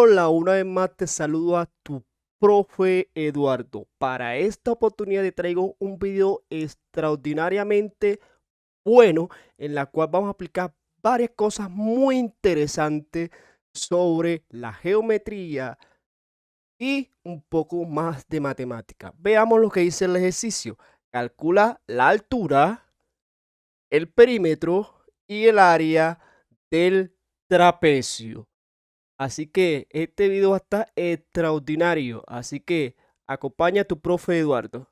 Hola, una vez más te saludo a tu profe Eduardo. Para esta oportunidad te traigo un video extraordinariamente bueno en la cual vamos a aplicar varias cosas muy interesantes sobre la geometría y un poco más de matemática. Veamos lo que dice el ejercicio. Calcula la altura, el perímetro y el área del trapecio. Así que este video va a estar extraordinario. Así que acompaña a tu profe Eduardo.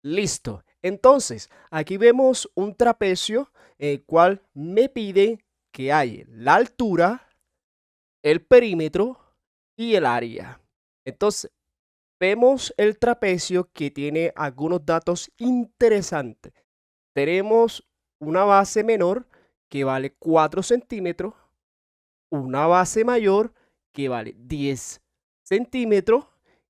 Listo. Entonces, aquí vemos un trapecio el cual me pide que haya la altura, el perímetro y el área. Entonces, vemos el trapecio que tiene algunos datos interesantes. Tenemos una base menor que vale 4 centímetros, una base mayor que vale 10 centímetros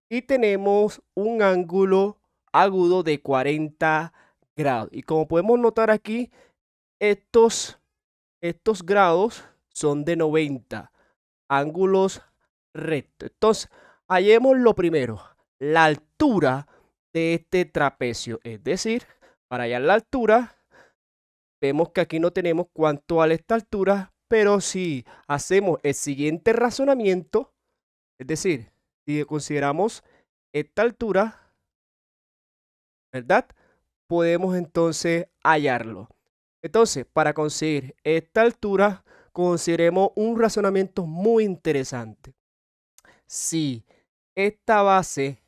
y tenemos un ángulo agudo de 40 grados. Y como podemos notar aquí, estos grados son de 90 ángulos rectos. Entonces, hallemos lo primero, la altura de este trapecio. Es decir, para hallar la altura, vemos que aquí no tenemos cuánto vale esta altura, pero si hacemos el siguiente razonamiento, es decir, si consideramos esta altura, ¿verdad? Podemos entonces hallarlo. Entonces, para conseguir esta altura, consideremos un razonamiento muy interesante. Si esta base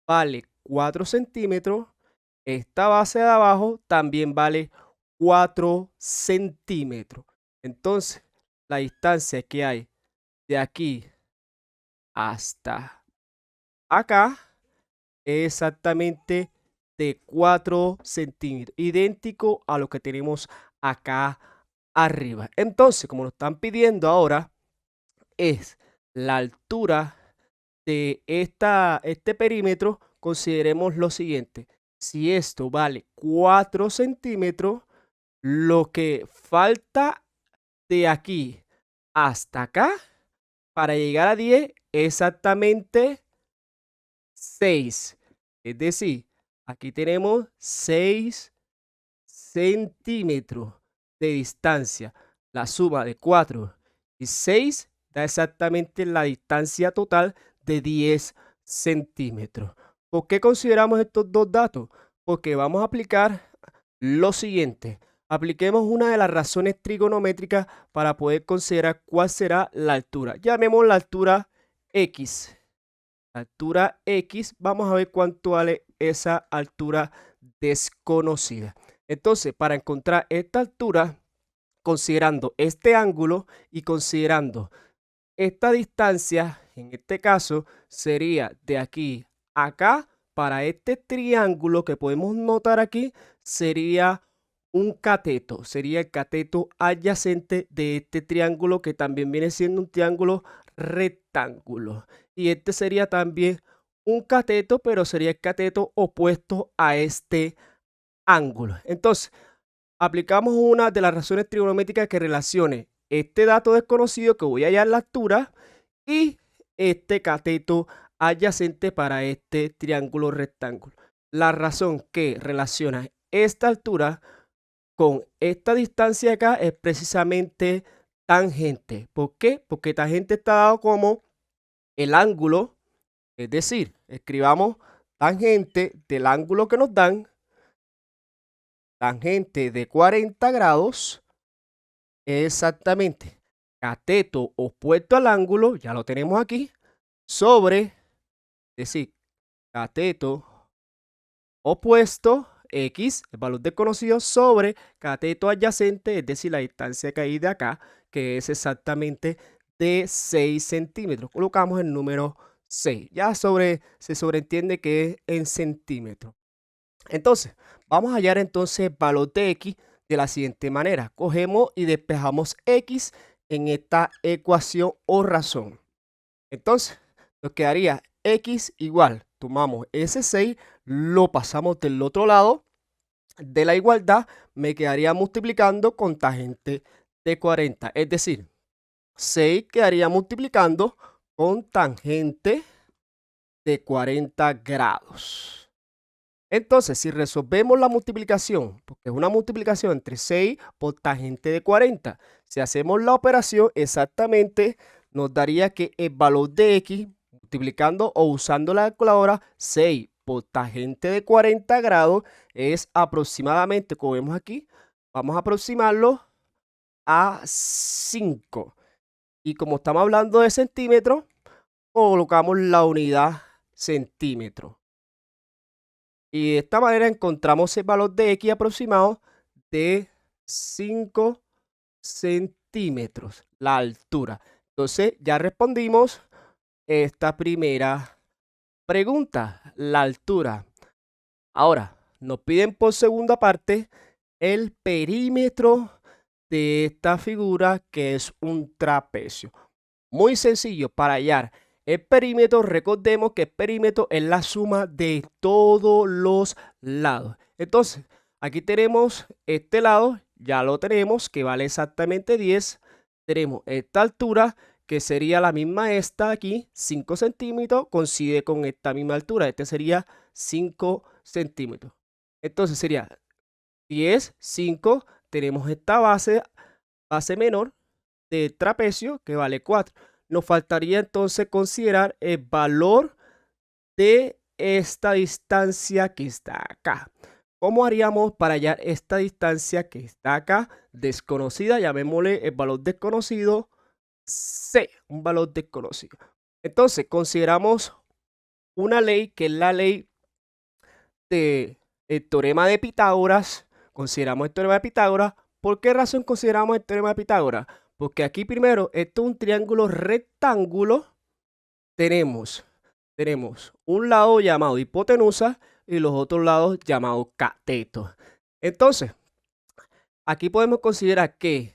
vale 4 centímetros, esta base de abajo también vale 4 centímetros. Entonces, la distancia que hay de aquí hasta acá es exactamente de 4 centímetros, idéntico a lo que tenemos acá arriba. Entonces, como nos están pidiendo ahora, es la altura de este perímetro, consideremos lo siguiente. Si esto vale 4 centímetros, lo que falta de aquí hasta acá para llegar a 10 es exactamente 6. Es decir, aquí tenemos 6 centímetros de distancia. La suma de 4 y 6 da exactamente la distancia total de 10 centímetros. ¿Por qué consideramos estos dos datos? Porque vamos a aplicar lo siguiente. Apliquemos una de las razones trigonométricas para poder considerar cuál será la altura. Llamemos la altura X. Altura X, vamos a ver cuánto vale esa altura desconocida. Entonces, para encontrar esta altura, considerando este ángulo y considerando esta distancia, en este caso, sería de aquí a acá, para este triángulo que podemos notar aquí, sería un cateto, sería el cateto adyacente de este triángulo que también viene siendo un triángulo rectángulo. Y este sería también un cateto, pero sería el cateto opuesto a este ángulo. Entonces, aplicamos una de las razones trigonométricas que relacione este dato desconocido que voy a hallar la altura y este cateto adyacente para este triángulo rectángulo. La razón que relaciona esta altura con esta distancia acá es precisamente tangente. ¿Por qué? Porque tangente está dado como el ángulo, es decir, escribamos tangente del ángulo que nos dan, tangente de 40 grados, exactamente cateto opuesto al ángulo, ya lo tenemos aquí, sobre, es decir, cateto opuesto, X, el valor desconocido, sobre cateto adyacente, es decir, la distancia que hay de acá, que es exactamente de 6 centímetros. Colocamos el número 6. Ya se sobreentiende que es en centímetros. Entonces, vamos a hallar entonces el valor de X de la siguiente manera. Cogemos y despejamos X en esta ecuación o razón. Entonces, nos quedaría X igual, tomamos ese 6, lo pasamos del otro lado de la igualdad, me quedaría multiplicando con tangente de 40. Es decir, 6 quedaría multiplicando con tangente de 40 grados. Entonces, si resolvemos la multiplicación, porque es una multiplicación entre 6 por tangente de 40, si hacemos la operación exactamente, nos daría que el valor de x, multiplicando o usando la calculadora, 6 por tangente de 40 grados es aproximadamente, como vemos aquí, vamos a aproximarlo a 5. Y como estamos hablando de centímetros, colocamos la unidad centímetro. Y de esta manera encontramos el valor de x aproximado de 5 centímetros, la altura. Entonces ya respondimos esta primera pregunta, la altura. Ahora, nos piden por segunda parte el perímetro de esta figura, que es un trapecio. Muy sencillo, para hallar el perímetro, recordemos que el perímetro es la suma de todos los lados. Entonces, aquí tenemos este lado, ya lo tenemos, que vale exactamente 10. Tenemos esta altura, que sería la misma esta aquí, 5 centímetros, coincide con esta misma altura. Este sería 5 centímetros. Entonces sería 10, 5, tenemos esta base menor de trapecio que vale 4. Nos faltaría entonces considerar el valor de esta distancia que está acá. ¿Cómo haríamos para hallar esta distancia que está acá? Desconocida, llamémosle el valor desconocido C, un valor desconocido. Entonces, consideramos una ley que es la ley del teorema de Pitágoras. Consideramos el teorema de Pitágoras. ¿Por qué razón consideramos el teorema de Pitágoras? Porque aquí primero, esto es un triángulo rectángulo. Tenemos un lado llamado hipotenusa y los otros lados llamados catetos. Entonces, aquí podemos considerar que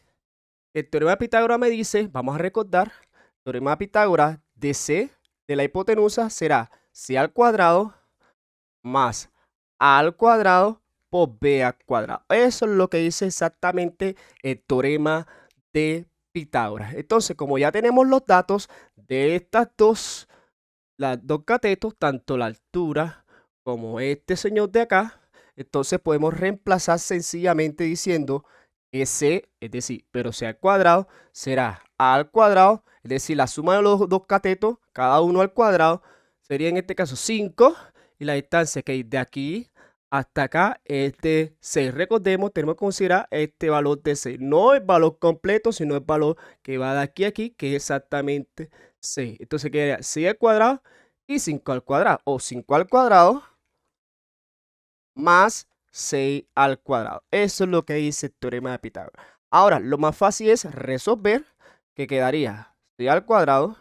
el teorema de Pitágoras me dice, vamos a recordar, el teorema de Pitágoras de C de la hipotenusa será C al cuadrado más A al cuadrado por B al cuadrado. Eso es lo que dice exactamente el teorema de Pitágoras. Entonces, como ya tenemos los datos de estas dos, las dos catetos, tanto la altura como este señor de acá, entonces podemos reemplazar sencillamente diciendo que C, es decir, pero C al cuadrado, será A al cuadrado, es decir, la suma de los dos catetos, cada uno al cuadrado, sería en este caso 5, y la distancia que hay de aquí hasta acá es de 6. Recordemos, tenemos que considerar este valor de 6, no el valor completo, sino el valor que va de aquí a aquí, que es exactamente 6. Entonces quedaría 6 al cuadrado y 5 al cuadrado, o 5 al cuadrado más 6 al cuadrado. Eso es lo que dice el teorema de Pitágoras. Ahora, lo más fácil es resolver, que quedaría 6 al cuadrado,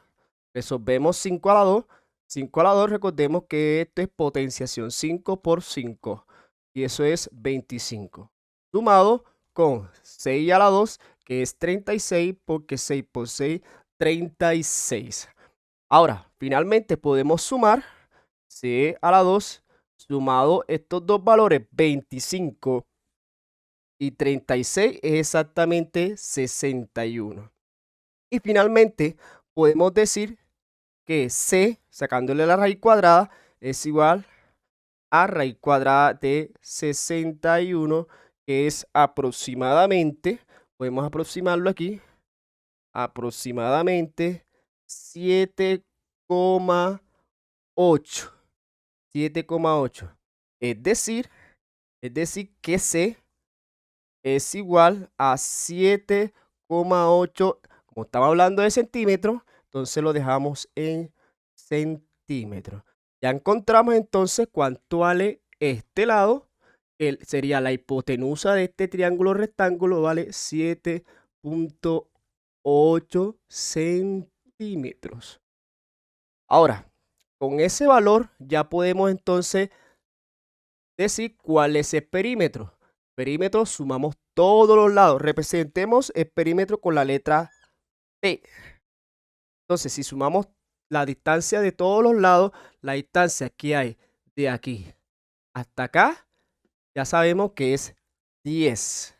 resolvemos 5 a la 2, 5 a la 2, recordemos que esto es potenciación, 5 por 5, y eso es 25. Sumado con 6 a la 2, que es 36, porque 6 por 6, 36. Ahora, finalmente podemos sumar C a la 2, sumado estos dos valores, 25 y 36, es exactamente 61. Y finalmente podemos decir que C, sacándole la raíz cuadrada, es igual a raíz cuadrada de 61, que es aproximadamente, podemos aproximarlo aquí, aproximadamente 7,8. 7,8. Es decir que C es igual a 7,8. Como estamos hablando de centímetros, entonces lo dejamos en centímetros. Ya encontramos entonces cuánto vale este lado. Sería la hipotenusa de este triángulo rectángulo, vale 7,8 centímetros. Ahora, con ese valor ya podemos entonces decir cuál es el perímetro. Perímetro, sumamos todos los lados. Representemos el perímetro con la letra P. Entonces, si sumamos la distancia de todos los lados, la distancia que hay de aquí hasta acá, ya sabemos que es 10.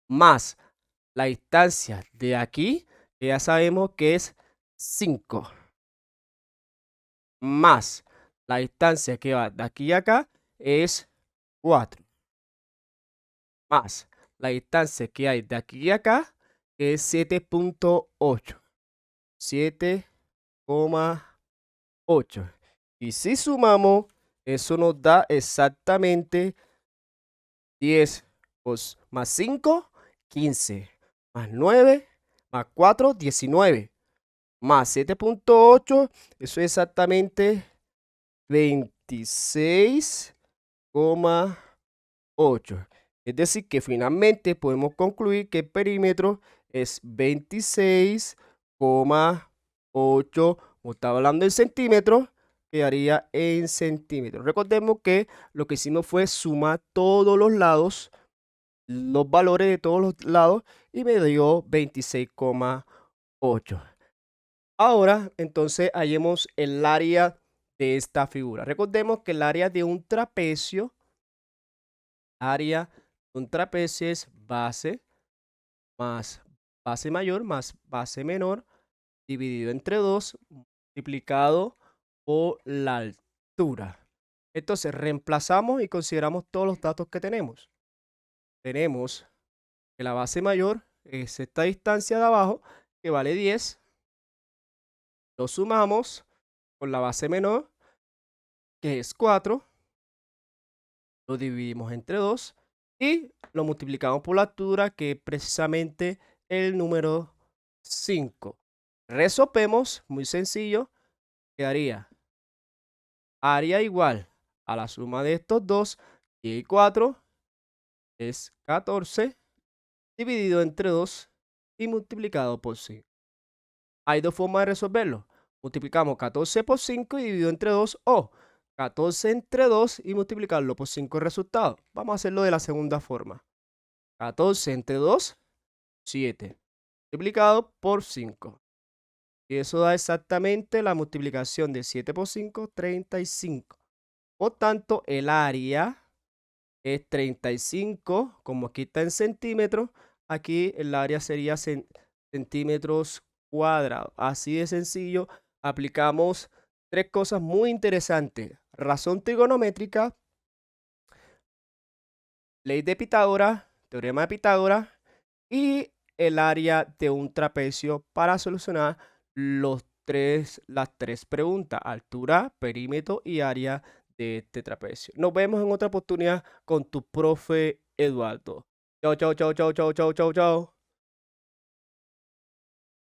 Más la distancia de aquí, que ya sabemos que es 5, más la distancia que va de aquí a acá es 4, más la distancia que hay de aquí a acá, que es 7.8. 7,8. Y si sumamos, eso nos da exactamente 10 pues, más 5, 15, más 9, más 4, 19, más 7.8, eso es exactamente 26,8. Es decir, que finalmente podemos concluir que el perímetro es 26,8. Como estaba hablando en centímetros, quedaría en centímetros. Recordemos que lo que hicimos fue sumar todos los lados, los valores de todos los lados, y me dio 26,8. Ahora, entonces, hallemos el área de esta figura. Recordemos que el área de un trapecio, es base más base mayor más base menor dividido entre 2 multiplicado por la altura. Entonces, reemplazamos y consideramos todos los datos que tenemos. Tenemos que la base mayor es esta distancia de abajo, que vale 10. Lo sumamos con la base menor, que es 4. Lo dividimos entre 2 y lo multiplicamos por la altura, que es precisamente el número 5. Resolvemos, muy sencillo, quedaría área igual a la suma de estos dos, y 4 es 14, dividido entre 2 y multiplicado por 5. Hay dos formas de resolverlo. Multiplicamos 14 por 5 y dividido entre 2, o 14 entre 2 y multiplicarlo por 5 el resultado. Vamos a hacerlo de la segunda forma. 14 entre 2, 7, multiplicado por 5. Y eso da exactamente la multiplicación de 7 por 5, 35. Por tanto, el área es 35, como aquí está en centímetros, aquí el área sería centímetros cuadrados. Así de sencillo, aplicamos tres cosas muy interesantes: razón trigonométrica, ley de Pitágoras, teorema de Pitágoras, y el área de un trapecio para solucionar las tres preguntas: altura, perímetro y área de este trapecio. Nos vemos en otra oportunidad con tu profe Eduardo. Chao, chao, chao, chao, chao, chao, chao, chao.